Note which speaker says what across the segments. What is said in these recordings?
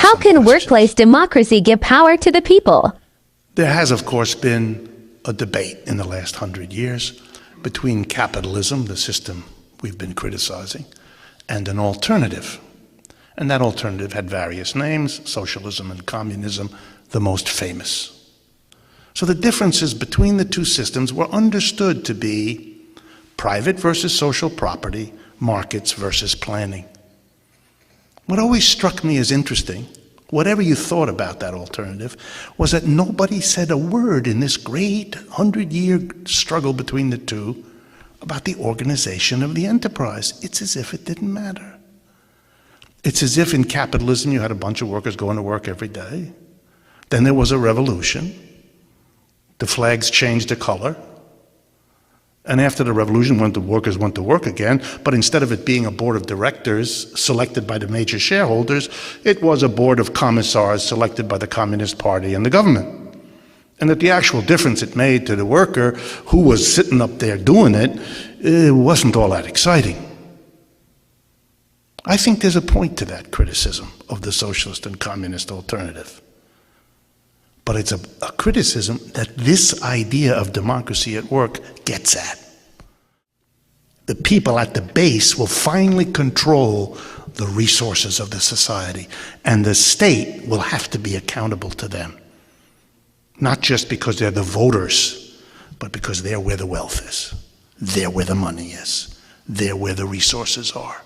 Speaker 1: How can workplace democracy give power to the people?
Speaker 2: There has, of course, been a debate in the last 100 years between capitalism, the system we've been criticizing, and an alternative. And that alternative had various names, socialism and communism, the most famous. So the differences between the two systems were understood to be private versus social property, markets versus planning. What always struck me as interesting, whatever you thought about that alternative, was that nobody said a word in this great 100-year struggle between the two about the organization of the enterprise. It's as if it didn't matter. It's as if in capitalism you had a bunch of workers going to work every day. Then there was a revolution. The flags changed the color. And after the revolution, when the workers went to work again, but instead of it being a board of directors selected by the major shareholders, it was a board of commissars selected by the Communist Party and the government. And that the actual difference it made to the worker who was sitting up there doing it, it wasn't all that exciting. I think there's a point to that criticism of the socialist and communist alternative. But it's a criticism that this idea of democracy at work gets at. The people at the base will finally control the resources of the society, and the state will have to be accountable to them. Not just because they're the voters, but because they're where the wealth is. They're where the money is. They're where the resources are.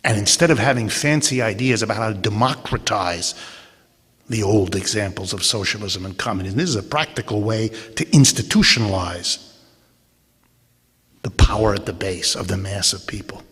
Speaker 2: And instead of having fancy ideas about how to democratize the old examples of socialism and communism, this is a practical way to institutionalize the power at the base of the mass of people.